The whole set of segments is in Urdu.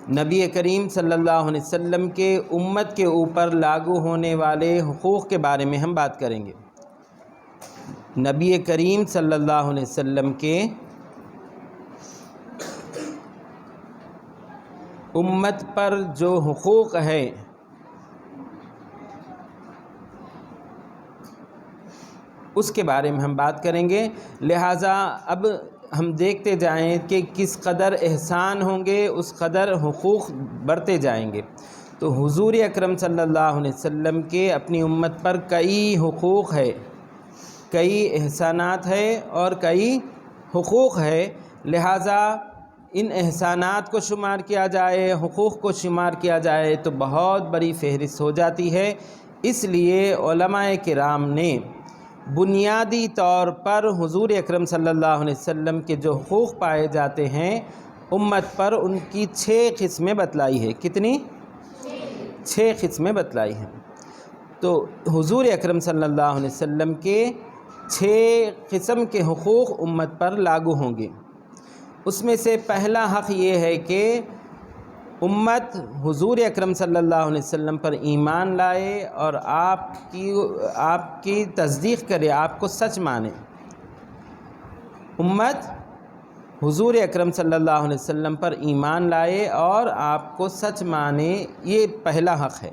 نبی کریم صلی اللہ علیہ وسلم کے امت کے اوپر لاگو ہونے والے حقوق کے بارے میں ہم بات کریں گے۔ نبی کریم صلی اللہ علیہ وسلم کے امت پر جو حقوق ہے اس کے بارے میں ہم بات کریں گے۔ لہٰذا اب ہم دیکھتے جائیں کہ کس قدر احسان ہوں گے اس قدر حقوق بڑھتے جائیں گے۔ تو حضور اکرم صلی اللہ علیہ وسلم کے اپنی امت پر کئی حقوق ہے، کئی احسانات ہے اور کئی حقوق ہے۔ لہٰذا ان احسانات کو شمار کیا جائے، حقوق کو شمار کیا جائے تو بہت بڑی فہرست ہو جاتی ہے۔ اس لیے علماء کرام نے بنیادی طور پر حضور اکرم صلی اللہ علیہ وسلم کے جو حقوق پائے جاتے ہیں امت پر، ان کی 6 قسمیں بتلائی ہے۔ کتنی؟ 6 قسمیں بتلائی ہیں۔ تو حضور اکرم صلی اللہ علیہ وسلم کے 6 قسم کے حقوق امت پر لاگو ہوں گے۔ اس میں سے پہلا حق یہ ہے کہ امت حضور اکرم صلی اللہ علیہ وسلم پر ایمان لائے اور آپ کی تصدیق کرے، آپ کو سچ مانے۔ امت حضور اکرم صلی اللہ علیہ وسلم پر ایمان لائے اور آپ کو سچ مانے، یہ پہلا حق ہے۔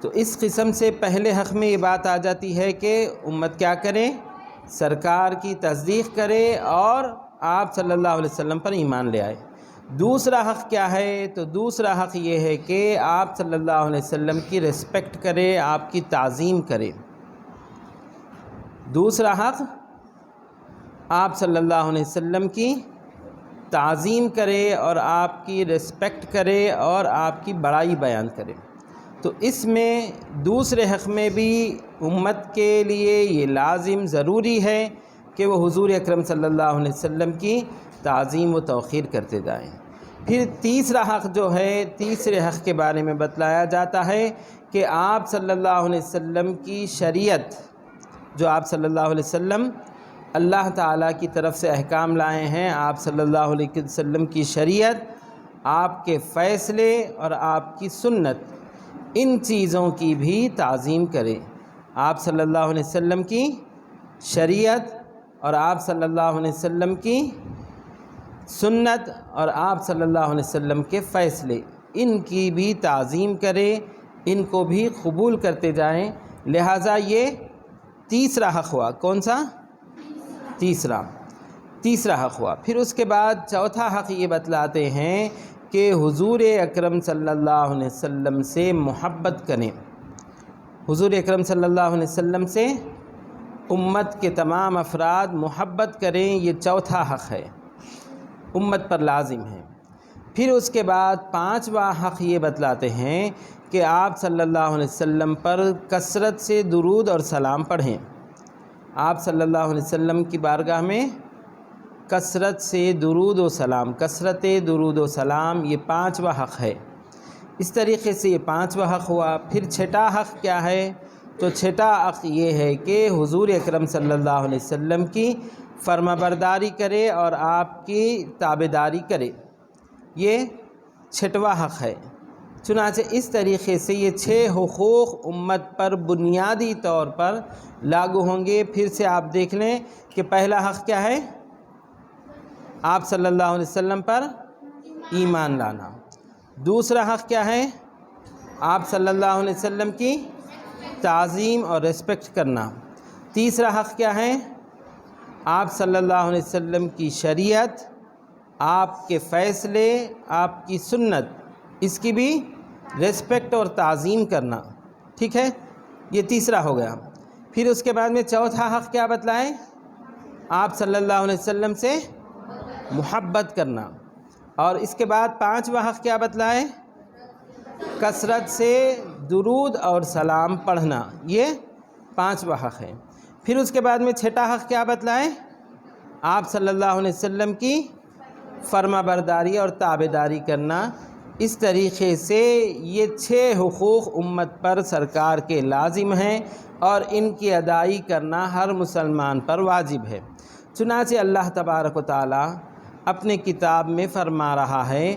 تو اس قسم سے پہلے حق میں یہ بات آ جاتی ہے کہ امت کیا کرے؟ سرکار کی تصدیق کرے اور آپ صلی اللہ علیہ وسلم پر ایمان لے آئے۔ دوسرا حق کیا ہے؟ تو دوسرا حق یہ ہے کہ آپ صلی اللہ علیہ وسلم کی ریسپیکٹ کرے، آپ کی تعظیم کرے۔ دوسرا حق آپ صلی اللہ علیہ وسلم کی تعظیم کرے اور آپ کی ریسپیکٹ کرے اور آپ کی بڑائی بیان کرے۔ تو اس میں دوسرے حق میں بھی امت کے لیے یہ لازم ضروری ہے کہ وہ حضور اکرم صلی اللہ علیہ وسلم کی تعظیم و توقیر کرتے جائیں۔ پھر تیسرا حق جو ہے، تیسرے حق کے بارے میں بتلایا جاتا ہے کہ آپ صلی اللہ علیہ وسلم کی شریعت، جو آپ صلی اللہ علیہ وسلم اللہ تعالیٰ کی طرف سے احکام لائے ہیں، آپ صلی اللہ علیہ وسلم کی شریعت، آپ کے فیصلے اور آپ کی سنت، ان چیزوں کی بھی تعظیم کریں۔ آپ صلی اللہ علیہ وسلم کی شریعت اور آپ صلی اللہ علیہ وسلم کی سنت اور آپ صلی اللہ علیہ وسلم کے فیصلے، ان کی بھی تعظیم کریں، ان کو بھی قبول کرتے جائیں۔ لہٰذا یہ تیسرا حق ہوا۔ کون سا؟ تیسرا حق ہوا۔ پھر اس کے بعد چوتھا حق یہ بتلاتے ہیں کہ حضور اکرم صلی اللہ علیہ وسلم سے محبت کریں۔ حضور اکرم صلی اللہ علیہ وسلم سے امت کے تمام افراد محبت کریں، یہ چوتھا حق ہے، امت پر لازم ہے۔ پھر اس کے بعد پانچواں حق یہ بتلاتے ہیں کہ آپ صلی اللہ علیہ وسلم پر کثرت سے درود اور سلام پڑھیں۔ آپ صلی اللہ علیہ وسلم کی بارگاہ میں کثرت سے درود و سلام، کثرت درود و سلام، یہ پانچواں حق ہے۔ اس طریقے سے یہ پانچواں حق ہوا۔ پھر چھٹا حق کیا ہے؟ تو چھٹا حق یہ ہے کہ حضور اکرم صلی اللہ علیہ وسلم کی فرمانبرداری کرے اور آپ کی تابعداری کرے، یہ چھٹواں حق ہے۔ چنانچہ اس طریقے سے یہ 6 حقوق امت پر بنیادی طور پر لاگو ہوں گے۔ پھر سے آپ دیکھ لیں کہ پہلا حق کیا ہے؟ آپ صلی اللہ علیہ وسلم پر ایمان لانا۔ دوسرا حق کیا ہے؟ آپ صلی اللہ علیہ وسلم کی تعظیم اور ریسپیکٹ کرنا۔ تیسرا حق کیا ہے؟ آپ صلی اللہ علیہ وسلم کی شریعت، آپ کے فیصلے، آپ کی سنت، اس کی بھی ریسپیکٹ اور تعظیم کرنا۔ ٹھیک ہے، یہ تیسرا ہو گیا۔ پھر اس کے بعد میں چوتھا حق کیا بتلائیں؟ آپ صلی اللہ علیہ وسلم سے محبت کرنا۔ اور اس کے بعد پانچواں حق کیا بتلائیں؟ کثرت سے درود اور سلام پڑھنا، یہ پانچواں حق ہے۔ پھر اس کے بعد میں چھٹا حق کیا بتلائیں؟ آپ صلی اللہ علیہ وسلم کی فرمانبرداری اور تابعداری کرنا۔ اس طریقے سے یہ 6 حقوق امت پر سرکار کے لازم ہیں اور ان کی ادائی کرنا ہر مسلمان پر واجب ہے۔ چنانچہ اللہ تبارک و تعالی اپنے کتاب میں فرما رہا ہے،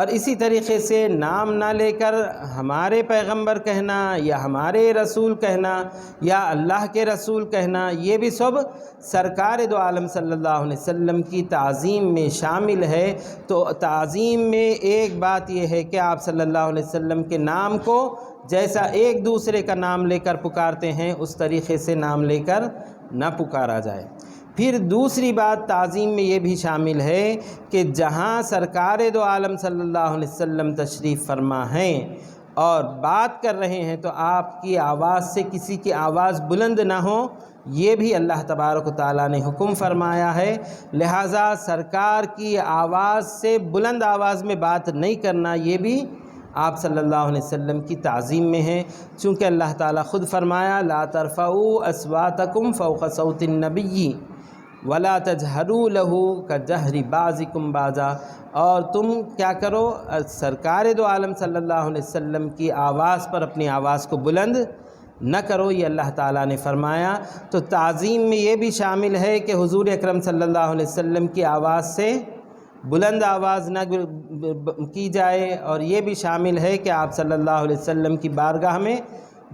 اور اسی طریقے سے نام نہ لے کر ہمارے پیغمبر کہنا یا ہمارے رسول کہنا یا اللہ کے رسول کہنا، یہ بھی سب سرکار دو عالم صلی اللہ علیہ وسلم کی تعظیم میں شامل ہے۔ تو تعظیم میں ایک بات یہ ہے کہ آپ صلی اللہ علیہ وسلم کے نام کو جیسا ایک دوسرے کا نام لے کر پکارتے ہیں اس طریقے سے نام لے کر نہ پکارا جائے۔ پھر دوسری بات تعظیم میں یہ بھی شامل ہے کہ جہاں سرکار دو عالم صلی اللہ علیہ وسلم تشریف فرما ہیں اور بات کر رہے ہیں تو آپ کی آواز سے کسی کی آواز بلند نہ ہو، یہ بھی اللہ تبارک و تعالیٰ نے حکم فرمایا ہے۔ لہٰذا سرکار کی آواز سے بلند آواز میں بات نہیں کرنا، یہ بھی آپ صلی اللہ علیہ وسلم کی تعظیم میں ہے، چونکہ اللہ تعالیٰ خود فرمایا لا ترفعوا اصواتکم فوق صوت النبی ولا تجہروا لہ کجہر بعضکم بعضا، اور تم کیا کرو، سرکار دو عالم صلی اللہ علیہ وسلم کی آواز پر اپنی آواز کو بلند نہ کرو، یہ اللہ تعالیٰ نے فرمایا۔ تو تعظیم میں یہ بھی شامل ہے کہ حضور اکرم صلی اللہ علیہ وسلم کی آواز سے بلند آواز نہ کی جائے، اور یہ بھی شامل ہے کہ آپ صلی اللہ علیہ وسلم کی بارگاہ میں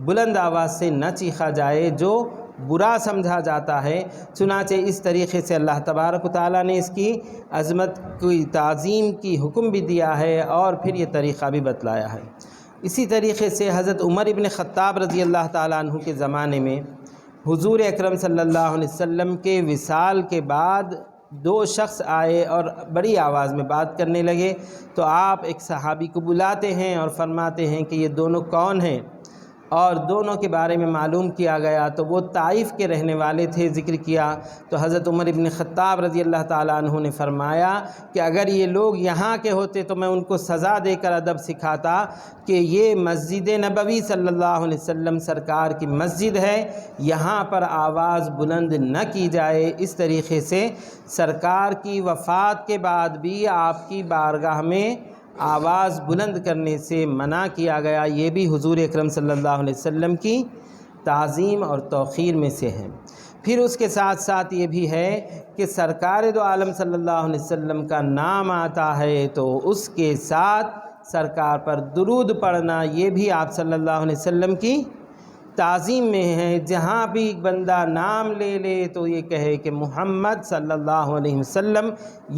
بلند آواز سے نہ چیخا جائے جو برا سمجھا جاتا ہے۔ چنانچہ اس طریقے سے اللہ تبارک و تعالیٰ نے اس کی عظمت کی تعظیم کی حکم بھی دیا ہے اور پھر یہ طریقہ بھی بتلایا ہے۔ اسی طریقے سے حضرت عمر ابن خطاب رضی اللہ تعالیٰ عنہ کے زمانے میں حضور اکرم صلی اللہ علیہ وسلم کے وصال کے بعد دو شخص آئے اور بڑی آواز میں بات کرنے لگے، تو آپ ایک صحابی کو بلاتے ہیں اور فرماتے ہیں کہ یہ دونوں کون ہیں، اور دونوں کے بارے میں معلوم کیا گیا تو وہ طائف کے رہنے والے تھے، ذکر کیا۔ تو حضرت عمر ابن خطاب رضی اللہ تعالیٰ عنہ نے فرمایا کہ اگر یہ لوگ یہاں کے ہوتے تو میں ان کو سزا دے کر ادب سکھاتا کہ یہ مسجد نبوی صلی اللہ علیہ وسلم سرکار کی مسجد ہے، یہاں پر آواز بلند نہ کی جائے۔ اس طریقے سے سرکار کی وفات کے بعد بھی آپ کی بارگاہ میں آواز بلند کرنے سے منع کیا گیا، یہ بھی حضور اکرم صلی اللہ علیہ وسلم کی تعظیم اور توقیر میں سے ہے۔ پھر اس کے ساتھ ساتھ یہ بھی ہے کہ سرکار دو عالم صلی اللہ علیہ وسلم کا نام آتا ہے تو اس کے ساتھ سرکار پر درود پڑھنا، یہ بھی آپ صلی اللہ علیہ وسلم کی تعظیم میں ہے۔ جہاں بھی بندہ نام لے لے تو یہ کہے کہ محمد صلی اللہ علیہ وسلم،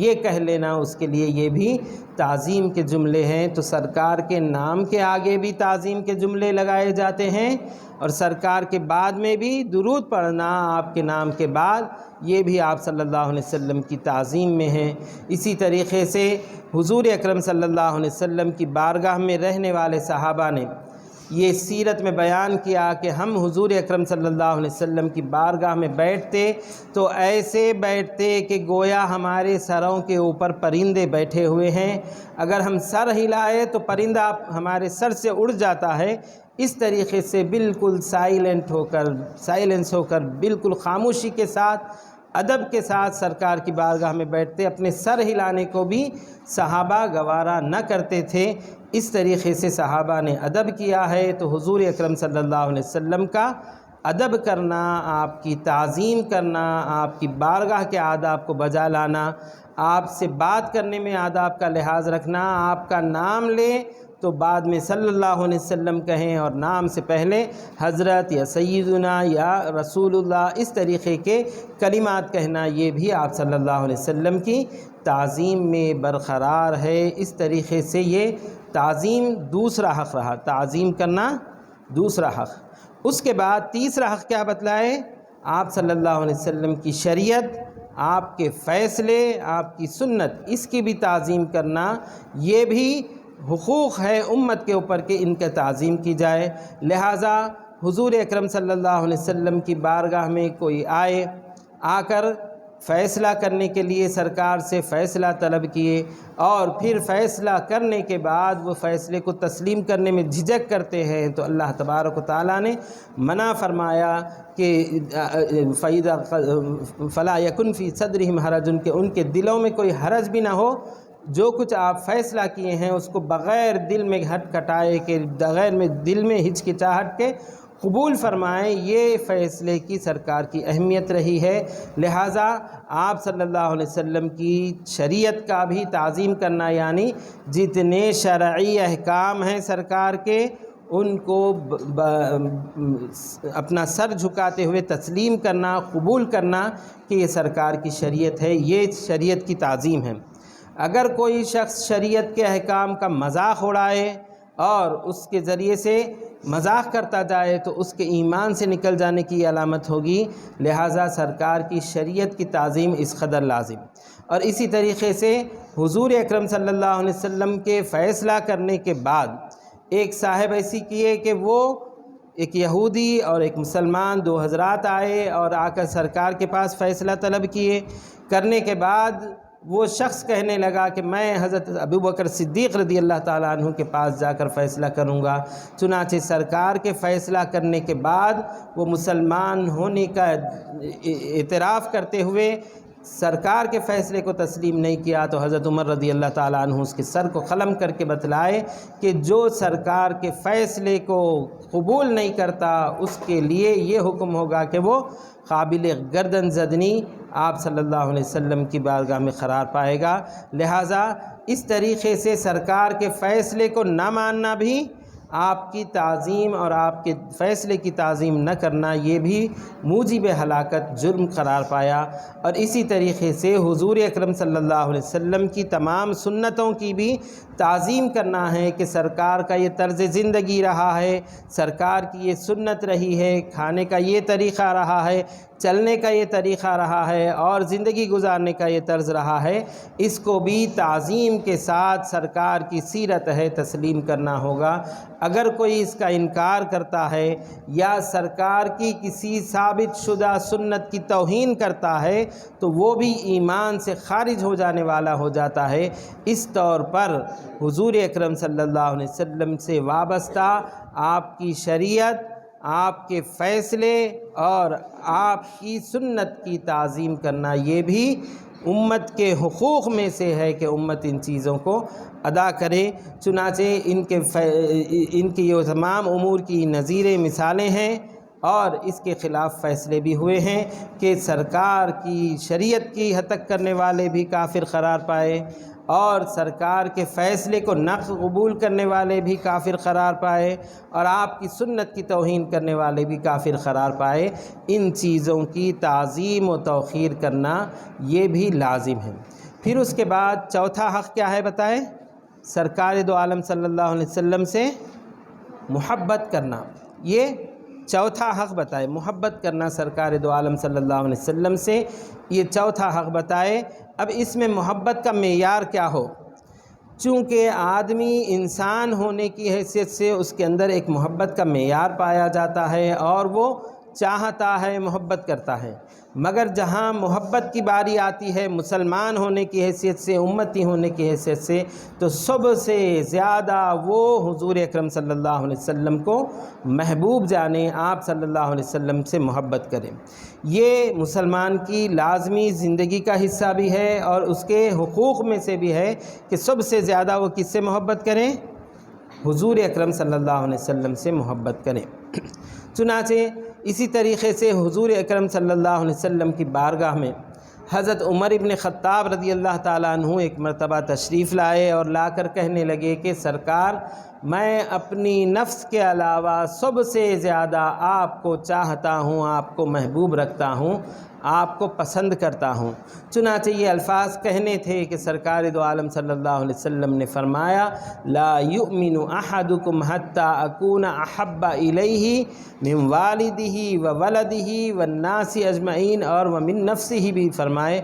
یہ کہہ لینا اس کے لیے یہ بھی تعظیم کے جملے ہیں۔ تو سرکار کے نام کے آگے بھی تعظیم کے جملے لگائے جاتے ہیں، اور سرکار کے بعد میں بھی درود پڑھنا آپ کے نام کے بعد، یہ بھی آپ صلی اللہ علیہ وسلم کی تعظیم میں ہے۔ اسی طریقے سے حضور اکرم صلی اللہ علیہ وسلم کی بارگاہ میں رہنے والے صحابہ نے یہ سیرت میں بیان کیا کہ ہم حضور اکرم صلی اللہ علیہ وسلم کی بارگاہ میں بیٹھتے تو ایسے بیٹھتے کہ گویا ہمارے سروں کے اوپر پرندے بیٹھے ہوئے ہیں، اگر ہم سر ہلائے تو پرندہ ہمارے سر سے اڑ جاتا ہے۔ اس طریقے سے بالکل سائلنس ہو کر بالکل خاموشی کے ساتھ، ادب کے ساتھ سرکار کی بارگاہ میں بیٹھتے، اپنے سر ہلانے کو بھی صحابہ گوارا نہ کرتے تھے۔ اس طریقے سے صحابہ نے ادب کیا ہے۔ تو حضور اکرم صلی اللہ علیہ وسلم کا ادب کرنا، آپ کی تعظیم کرنا، آپ کی بارگاہ کے آداب کو بجا لانا، آپ سے بات کرنے میں آداب کا لحاظ رکھنا، آپ کا نام لیں تو بعد میں صلی اللہ علیہ وسلم کہیں اور نام سے پہلے حضرت یا سیدنا یا رسول اللہ، اس طریقے کے کلمات کہنا، یہ بھی آپ صلی اللہ علیہ وسلم کی تعظیم میں برقرار ہے۔ اس طریقے سے یہ تعظیم دوسرا حق رہا، تعظیم کرنا دوسرا حق۔ اس کے بعد تیسرا حق کیا بتلائے؟ آپ صلی اللہ علیہ وسلم کی شریعت، آپ کے فیصلے، آپ کی سنت، اس کی بھی تعظیم کرنا، یہ بھی حقوق ہے امت کے اوپر کہ ان کا تعظیم کی جائے۔ لہٰذا حضور اکرم صلی اللہ علیہ وسلم کی بارگاہ میں کوئی آ کر فیصلہ کرنے کے لیے سرکار سے فیصلہ طلب کیے، اور پھر فیصلہ کرنے کے بعد وہ فیصلے کو تسلیم کرنے میں جھجک کرتے ہیں، تو اللہ تبارک و تعالیٰ نے منع فرمایا کہ فَلَا يَكُنْ فِي صَدْرِهِمْ حَرَجٌ، ان کے دلوں میں کوئی حرج بھی نہ ہو، جو کچھ آپ فیصلہ کیے ہیں اس کو بغیر دل میں ہٹ کٹائے، کہ بغیر میں دل میں ہچکچاہٹ کے قبول فرمائیں، یہ فیصلے کی سرکار کی اہمیت رہی ہے۔ لہٰذا آپ صلی اللہ علیہ وسلم کی شریعت کا بھی تعظیم کرنا، یعنی جتنے شرعی احکام ہیں سرکار کے، ان کو اپنا سر جھکاتے ہوئے تسلیم کرنا، قبول کرنا کہ یہ سرکار کی شریعت ہے، یہ شریعت کی تعظیم ہے۔ اگر کوئی شخص شریعت کے احکام کا مذاق اڑائے اور اس کے ذریعے سے مذاق کرتا جائے تو اس کے ایمان سے نکل جانے کی علامت ہوگی۔ لہٰذا سرکار کی شریعت کی تعظیم اس قدر لازم۔ اور اسی طریقے سے حضور اکرم صلی اللہ علیہ وسلم کے فیصلہ کرنے کے بعد ایک صاحب ایسی کیے کہ وہ ایک یہودی اور ایک مسلمان، دو حضرات آئے اور آ کر سرکار کے پاس فیصلہ طلب کیے۔ کرنے کے بعد وہ شخص کہنے لگا کہ میں حضرت ابوبکر صدیق رضی اللہ تعالیٰ عنہ کے پاس جا کر فیصلہ کروں گا۔ چنانچہ سرکار کے فیصلہ کرنے کے بعد وہ مسلمان ہونے کا اعتراف کرتے ہوئے سرکار کے فیصلے کو تسلیم نہیں کیا تو حضرت عمر رضی اللہ تعالیٰ عنہ اس کے سر کو قلم کر کے بتلائے کہ جو سرکار کے فیصلے کو قبول نہیں کرتا اس کے لیے یہ حکم ہوگا کہ وہ قابل گردن زدنی آپ صلی اللہ علیہ وسلم کی بارگاہ میں قرار پائے گا۔ لہٰذا اس طریقے سے سرکار کے فیصلے کو نہ ماننا بھی آپ کی تعظیم اور آپ کے فیصلے کی تعظیم نہ کرنا یہ بھی موجب ہلاکت جرم قرار پایا۔ اور اسی طریقے سے حضور اکرم صلی اللہ علیہ وسلم کی تمام سنتوں کی بھی تعظیم کرنا ہے کہ سرکار کا یہ طرز زندگی رہا ہے، سرکار کی یہ سنت رہی ہے، کھانے کا یہ طریقہ رہا ہے، چلنے کا یہ طریقہ رہا ہے اور زندگی گزارنے کا یہ طرز رہا ہے، اس کو بھی تعظیم کے ساتھ سرکار کی سیرت ہے تسلیم کرنا ہوگا۔ اگر کوئی اس کا انکار کرتا ہے یا سرکار کی کسی ثابت شدہ سنت کی توہین کرتا ہے تو وہ بھی ایمان سے خارج ہو جانے والا ہو جاتا ہے۔ اس طور پر حضور اکرم صلی اللہ علیہ وسلم سے وابستہ آپ کی شریعت، آپ کے فیصلے اور آپ کی سنت کی تعظیم کرنا یہ بھی امت کے حقوق میں سے ہے کہ امت ان چیزوں کو ادا کرے۔ چنانچہ ان کی یہ تمام امور کی نظیر مثالیں ہیں اور اس کے خلاف فیصلے بھی ہوئے ہیں کہ سرکار کی شریعت کی ہتک کرنے والے بھی کافر قرار پائے اور سرکار کے فیصلے کو نہ قبول کرنے والے بھی کافر قرار پائے اور آپ کی سنت کی توہین کرنے والے بھی کافر قرار پائے۔ ان چیزوں کی تعظیم و توقیر کرنا یہ بھی لازم ہے۔ پھر اس کے بعد چوتھا حق کیا ہے بتائیں؟ سرکار دو عالم صلی اللہ علیہ وسلم سے محبت کرنا، یہ چوتھا حق بتائے۔ محبت کرنا سرکار دو عالم صلی اللہ علیہ وسلم سے، یہ چوتھا حق بتائے۔ اب اس میں محبت کا معیار کیا ہو؟ چونکہ آدمی انسان ہونے کی حیثیت سے اس کے اندر ایک محبت کا معیار پایا جاتا ہے اور وہ چاہتا ہے، محبت کرتا ہے، مگر جہاں محبت کی باری آتی ہے مسلمان ہونے کی حیثیت سے، امتی ہونے کی حیثیت سے، تو سب سے زیادہ وہ حضور اکرم صلی اللہ علیہ وسلم کو محبوب جانے، آپ صلی اللہ علیہ وسلم سے محبت کریں۔ یہ مسلمان کی لازمی زندگی کا حصہ بھی ہے اور اس کے حقوق میں سے بھی ہے کہ سب سے زیادہ وہ کس سے محبت کریں؟ حضور اکرم صلی اللہ علیہ وسلم سے محبت کریں۔ چنانچہ اسی طریقے سے حضور اکرم صلی اللہ علیہ وسلم کی بارگاہ میں حضرت عمر ابن خطاب رضی اللہ تعالیٰ عنہ ایک مرتبہ تشریف لائے اور لا کر کہنے لگے کہ سرکار، میں اپنی نفس کے علاوہ سب سے زیادہ آپ کو چاہتا ہوں، آپ کو محبوب رکھتا ہوں، آپ کو پسند کرتا ہوں۔ چنانچہ یہ الفاظ کہنے تھے کہ سرکار دو عالم صلی اللہ علیہ وسلم نے فرمایا، لا یؤمن احدکم حتی اکون احب الیہ من والدہ وولدہ والناس اجمعین، اور ومن نفسہ بھی فرمائے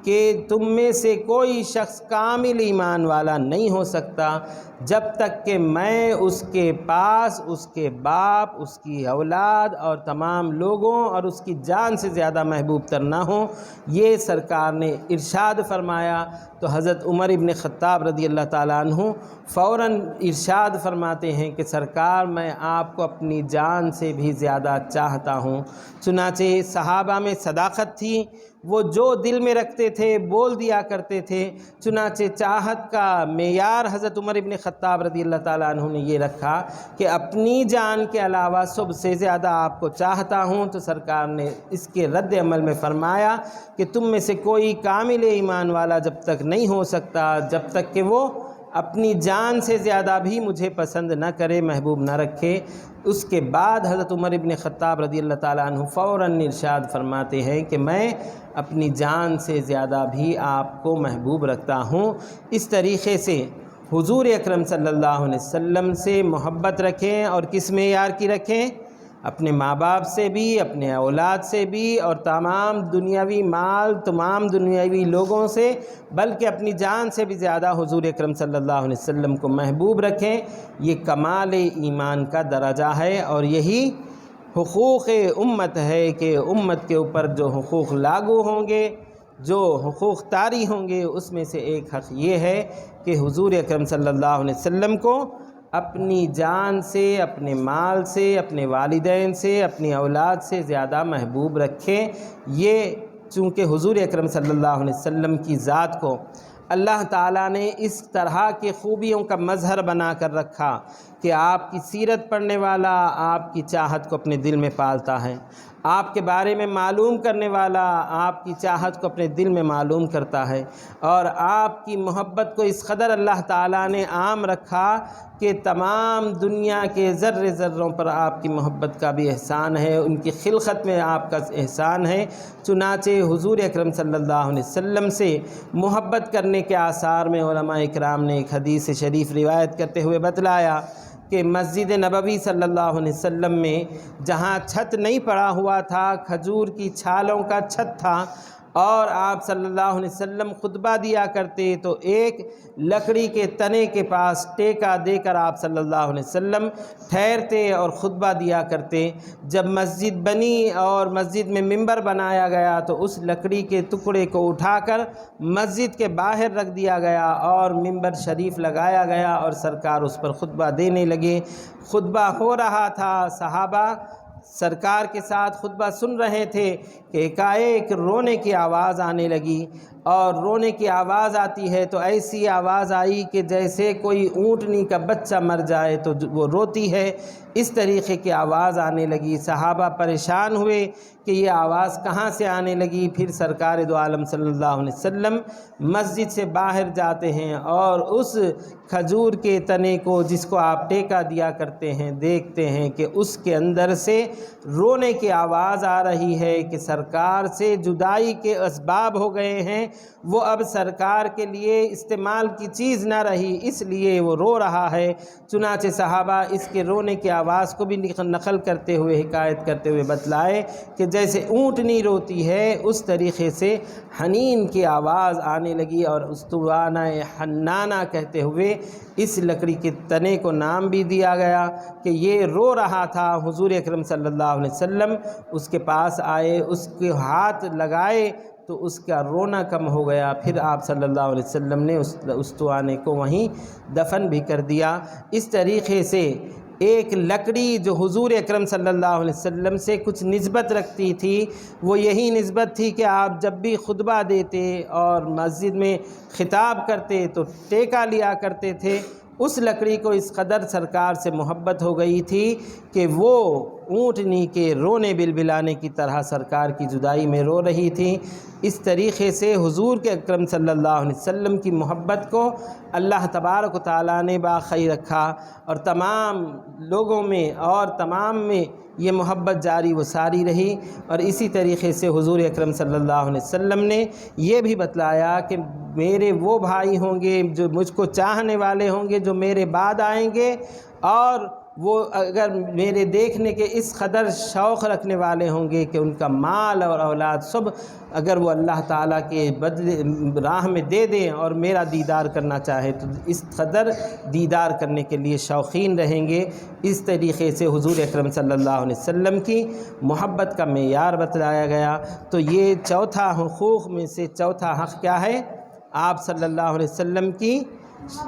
کہ تم میں سے کوئی شخص کامل ایمان والا نہیں ہو سکتا جب تک کہ میں اس کے پاس اس کے باپ، اس کی اولاد اور تمام لوگوں اور اس کی جان سے زیادہ محبوب تر نہ ہوں۔ یہ سرکار نے ارشاد فرمایا تو حضرت عمر ابن خطاب رضی اللہ تعالیٰ عنہ فوراً ارشاد فرماتے ہیں کہ سرکار، میں آپ کو اپنی جان سے بھی زیادہ چاہتا ہوں۔ چنانچہ صحابہ میں صداقت تھی، وہ جو دل میں رکھتے تھے بول دیا کرتے تھے۔ چنانچہ چاہت کا معیار حضرت عمر ابن خطاب رضی اللہ تعالیٰ عنہ نے یہ رکھا کہ اپنی جان کے علاوہ سب سے زیادہ آپ کو چاہتا ہوں، تو سرکار نے اس کے رد عمل میں فرمایا کہ تم میں سے کوئی کامل ایمان والا جب تک نہیں ہو سکتا جب تک کہ وہ اپنی جان سے زیادہ بھی مجھے پسند نہ کرے، محبوب نہ رکھے۔ اس کے بعد حضرت عمر ابن خطاب رضی اللہ تعالیٰ عنہ فوراً ارشاد فرماتے ہیں کہ میں اپنی جان سے زیادہ بھی آپ کو محبوب رکھتا ہوں۔ اس طریقے سے حضور اکرم صلی اللہ علیہ وسلم سے محبت رکھیں، اور کس معیار کی رکھیں؟ اپنے ماں باپ سے بھی، اپنے اولاد سے بھی، اور تمام دنیاوی مال، تمام دنیاوی لوگوں سے، بلکہ اپنی جان سے بھی زیادہ حضور اکرم صلی اللہ علیہ وسلم کو محبوب رکھیں۔ یہ کمال ایمان کا درجہ ہے، اور یہی حقوق امت ہے کہ امت کے اوپر جو حقوق لاگو ہوں گے، جو حقوق طاری ہوں گے، اس میں سے ایک حق یہ ہے کہ حضور اکرم صلی اللہ علیہ وسلم کو اپنی جان سے، اپنے مال سے، اپنے والدین سے، اپنی اولاد سے زیادہ محبوب رکھیں۔ یہ چونکہ حضور اکرم صلی اللہ علیہ وسلم کی ذات کو اللہ تعالیٰ نے اس طرح کی خوبیوں کا مظہر بنا کر رکھا کہ آپ کی سیرت پڑھنے والا آپ کی چاہت کو اپنے دل میں پالتا ہے، آپ کے بارے میں معلوم کرنے والا آپ کی چاہت کو اپنے دل میں معلوم کرتا ہے، اور آپ کی محبت کو اس قدر اللہ تعالیٰ نے عام رکھا کہ تمام دنیا کے ذرے ذروں پر آپ کی محبت کا بھی احسان ہے، ان کی خلقت میں آپ کا احسان ہے۔ چنانچہ حضور اکرم صلی اللہ علیہ وسلم سے محبت کرنے کے آثار میں علماء اکرام نے ایک حدیث شریف روایت کرتے ہوئے بتلایا کہ مسجد نبوی صلی اللہ علیہ وسلم میں جہاں چھت نہیں پڑا ہوا تھا، کھجور کی چھالوں کا چھت تھا، اور آپ صلی اللہ علیہ وسلم خطبہ دیا کرتے تو ایک لکڑی کے تنے کے پاس ٹیکا دے کر آپ صلی اللہ علیہ وسلم ٹھہرتے اور خطبہ دیا کرتے۔ جب مسجد بنی اور مسجد میں منبر بنایا گیا تو اس لکڑی کے ٹکڑے کو اٹھا کر مسجد کے باہر رکھ دیا گیا اور منبر شریف لگایا گیا، اور سرکار اس پر خطبہ دینے لگے۔ خطبہ ہو رہا تھا، صحابہ سرکار کے ساتھ خطبہ سن رہے تھے کہ ایک رونے کی آواز آنے لگی، اور رونے کی آواز آتی ہے تو ایسی آواز آئی کہ جیسے کوئی اونٹنی کا بچہ مر جائے تو وہ روتی ہے، اس طریقے کی آواز آنے لگی۔ صحابہ پریشان ہوئے کہ یہ آواز کہاں سے آنے لگی۔ پھر سرکار دو عالم صلی اللہ علیہ وسلم مسجد سے باہر جاتے ہیں اور اس کھجور کے تنے کو جس کو آپ ٹیکا دیا کرتے ہیں دیکھتے ہیں کہ اس کے اندر سے رونے کی آواز آ رہی ہے کہ سرکار سے جدائی کے اسباب ہو گئے ہیں، وہ اب سرکار کے لیے استعمال کی چیز نہ رہی، اس لیے وہ رو رہا ہے۔ چنانچہ صحابہ اس کے رونے کی آواز کو بھی نقل کرتے ہوئے، حکایت کرتے ہوئے بتلائے کہ جیسے اونٹنی روتی ہے اس طریقے سے حنین کی آواز آنے لگی، اور اسطوانہ حنانہ کہتے ہوئے اس لکڑی کے تنے کو نام بھی دیا گیا کہ یہ رو رہا تھا۔ حضور اکرم صلی اللہ علیہ وسلم اس کے پاس آئے، اس کے ہاتھ لگائے تو اس کا رونا کم ہو گیا۔ پھر آپ صلی اللہ علیہ وسلم نے اس اسطوانے کو وہیں دفن بھی کر دیا۔ اس طریقے سے ایک لکڑی جو حضور اکرم صلی اللہ علیہ وسلم سے کچھ نسبت رکھتی تھی، وہ یہی نسبت تھی کہ آپ جب بھی خطبہ دیتے اور مسجد میں خطاب کرتے تو ٹیکا لیا کرتے تھے۔ اس لکڑی کو اس قدر سرکار سے محبت ہو گئی تھی کہ وہ اونٹنی کے رونے بلبلانے کی طرح سرکار کی جدائی میں رو رہی تھی۔ اس طریقے سے حضور کے اکرم صلی اللہ علیہ وسلم کی محبت کو اللہ تبارک و تعالیٰ نے باقی رکھا، اور تمام لوگوں میں اور تمام میں یہ محبت جاری و ساری رہی۔ اور اسی طریقے سے حضور اکرم صلی اللہ علیہ وسلم نے یہ بھی بتلایا کہ میرے وہ بھائی ہوں گے جو مجھ کو چاہنے والے ہوں گے جو میرے بعد آئیں گے، اور وہ اگر میرے دیکھنے کے اس قدر شوق رکھنے والے ہوں گے کہ ان کا مال اور اولاد سب اگر وہ اللہ تعالیٰ کے بدلے راہ میں دے دیں اور میرا دیدار کرنا چاہے تو اس قدر دیدار کرنے کے لیے شوقین رہیں گے۔ اس طریقے سے حضور اکرم صلی اللہ علیہ وسلم کی محبت کا معیار بتلایا گیا۔ تو یہ چوتھا حقوق میں سے چوتھا حق کیا ہے؟ آپ صلی اللہ علیہ وسلم کی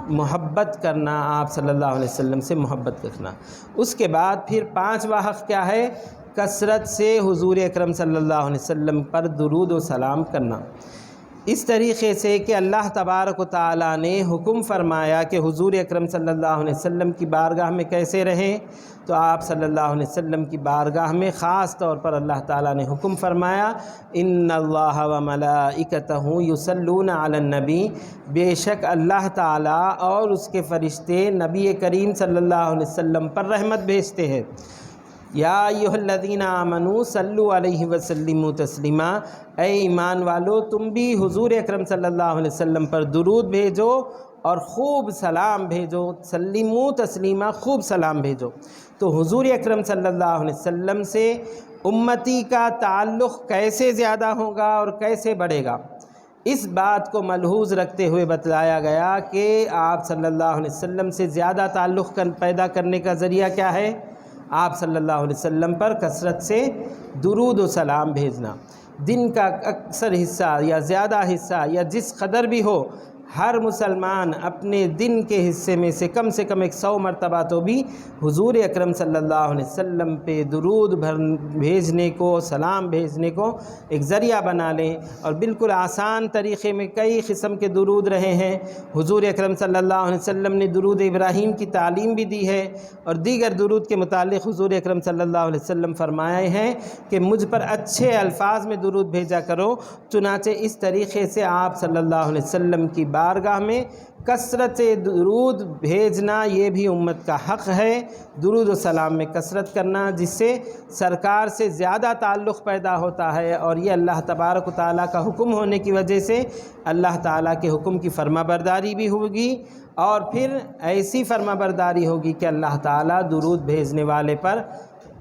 محبت کرنا، آپ صلی اللہ علیہ وسلم سے محبت رکھنا۔ اس کے بعد پھر پانچواں حق کیا ہے؟ کثرت سے حضور اکرم صلی اللہ علیہ وسلم پر درود و سلام کرنا۔ اس طریقے سے کہ اللہ تبارک و تعالیٰ نے حکم فرمایا کہ حضور اکرم صلی اللہ علیہ وسلم کی بارگاہ میں کیسے رہیں، تو آپ صلی اللہ علیہ وسلم کی بارگاہ میں خاص طور پر اللہ تعالیٰ نے حکم فرمایا، ان اللہ و ملائکتہ یصلون علی النبی، بے شک اللہ تعالیٰ اور اس کے فرشتے نبی کریم صلی اللہ علیہ وسلم پر رحمت بھیجتے ہیں۔ یا ایھا الذین آمنوا صلوا علیہ وسلموا تسلیما، اے ایمان والو تم بھی حضور اکرم صلی اللہ علیہ وسلم پر درود بھیجو اور خوب سلام بھیجو، سلموا تسلیما، خوب سلام بھیجو۔ تو حضور اکرم صلی اللہ علیہ وسلم سے امتی کا تعلق کیسے زیادہ ہوگا اور کیسے بڑھے گا، اس بات کو ملحوظ رکھتے ہوئے بتلایا گیا کہ آپ صلی اللہ علیہ وسلم سے زیادہ تعلق پیدا کرنے کا ذریعہ کیا ہے، آپ صلی اللہ علیہ وسلم پر کثرت سے درود و سلام بھیجنا۔ دن کا اکثر حصہ یا زیادہ حصہ یا جس قدر بھی ہو، ہر مسلمان اپنے دن کے حصے میں سے کم 100 مرتبہ تو بھی حضور اکرم صلی اللہ علیہ وسلم پہ درود بھیجنے کو، سلام بھیجنے کو ایک ذریعہ بنا لیں۔ اور بالکل آسان طریقے میں کئی قسم کے درود رہے ہیں۔ حضور اکرم صلی اللہ علیہ وسلم نے درود ابراہیم کی تعلیم بھی دی ہے، اور دیگر درود کے متعلق حضور اکرم صلی اللہ علیہ وسلم فرمائے ہیں کہ مجھ پر اچھے الفاظ میں درود بھیجا کرو۔ چنانچہ اس طریقے سے آپ صلی اللہ علیہ وسلم کی بارگاہ میں کثرت سے درود بھیجنا یہ بھی امت کا حق ہے۔ درود و سلام میں کثرت کرنا، جس سے سرکار سے زیادہ تعلق پیدا ہوتا ہے، اور یہ اللہ تبارک و تعالیٰ کا حکم ہونے کی وجہ سے اللہ تعالیٰ کے حکم کی فرما برداری بھی ہوگی، اور پھر ایسی فرما برداری ہوگی کہ اللہ تعالیٰ درود بھیجنے والے پر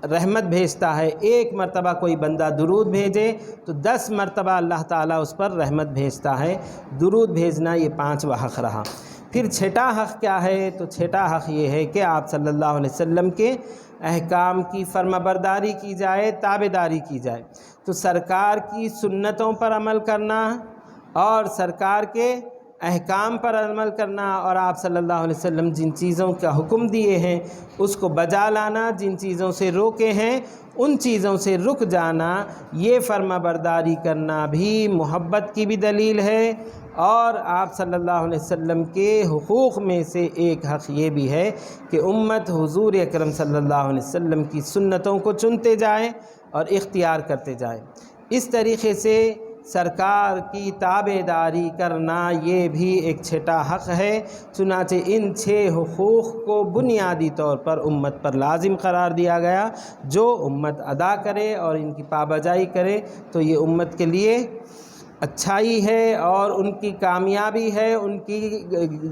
رحمت بھیجتا ہے۔ ایک مرتبہ کوئی بندہ درود بھیجے تو 10 مرتبہ اللہ تعالیٰ اس پر رحمت بھیجتا ہے۔ درود بھیجنا یہ 5واں حق رہا۔ پھر چھٹا حق کیا ہے، تو چھٹا حق یہ ہے کہ آپ صلی اللہ علیہ وسلم کے احکام کی فرما برداری کی جائے، تابعداری کی جائے۔ تو سرکار کی سنتوں پر عمل کرنا اور سرکار کے احکام پر عمل کرنا، اور آپ صلی اللہ علیہ وسلم جن چیزوں کا حکم دیے ہیں اس کو بجا لانا، جن چیزوں سے روکے ہیں ان چیزوں سے رک جانا، یہ فرما برداری کرنا بھی محبت کی بھی دلیل ہے۔ اور آپ صلی اللہ علیہ وسلم کے حقوق میں سے ایک حق یہ بھی ہے کہ امت حضور اکرم صلی اللہ علیہ وسلم کی سنتوں کو چنتے جائیں اور اختیار کرتے جائیں۔ اس طریقے سے سرکار کی تابعداری کرنا یہ بھی ایک چھٹا حق ہے۔ چنانچہ ان 6 حقوق کو بنیادی طور پر امت پر لازم قرار دیا گیا۔ جو امت ادا کرے اور ان کی پابجائی کرے تو یہ امت کے لیے اچھائی ہے اور ان کی کامیابی ہے، ان کی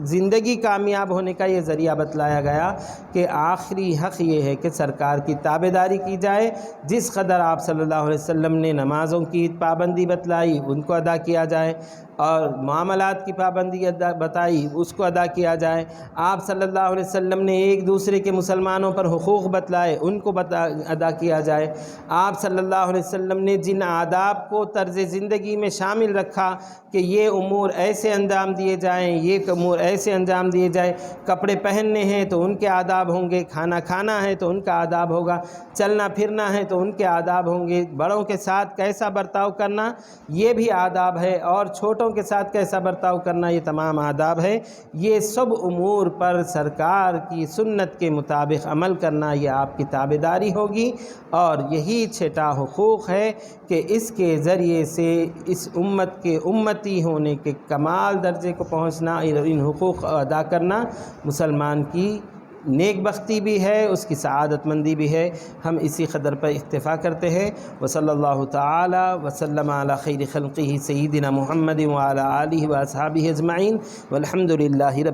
زندگی کامیاب ہونے کا یہ ذریعہ بتلایا گیا کہ آخری حق یہ ہے کہ سرکار کی تابعداری کی جائے۔ جس قدر آپ صلی اللہ علیہ وسلم نے نمازوں کی پابندی بتلائی ان کو ادا کیا جائے، اور معاملات کی پابندی بتائی اس کو ادا کیا جائے۔ آپ صلی اللہ علیہ وسلم نے ایک دوسرے کے مسلمانوں پر حقوق بتلائے ان کو ادا کیا جائے۔ آپ صلی اللہ علیہ وسلم نے جن آداب کو طرز زندگی میں شامل رکھا کہ یہ امور ایسے انجام دیے جائیں، یہ امور ایسے انجام دیے جائیں، کپڑے پہننے ہیں تو ان کے آداب ہوں گے، کھانا کھانا ہے تو ان کا آداب ہوگا، چلنا پھرنا ہے تو ان کے آداب ہوں گے، بڑوں کے ساتھ کیسا برتاؤ کرنا یہ بھی آداب ہے، اور چھوٹوں کے ساتھ کیسا برتاؤ کرنا یہ تمام آداب ہے۔ یہ سب امور پر سرکار کی سنت کے مطابق عمل کرنا یہ آپ کی تابعداری ہوگی، اور یہی چھٹا حقوق ہے کہ اس کے ذریعے سے اس امت کے امتی ہونے کے کمال درجے کو پہنچنا، ان حقوق ادا کرنا مسلمان کی نیک بختی بھی ہے، اس کی سعادت مندی بھی ہے۔ ہم اسی قدر پر اکتفا کرتے ہیں۔ وصلی اللہ تعالی وسلم علی خیر خلقہ سیدنا محمد وعلی آلہ واصحابہ اجمعین والحمد للہ رب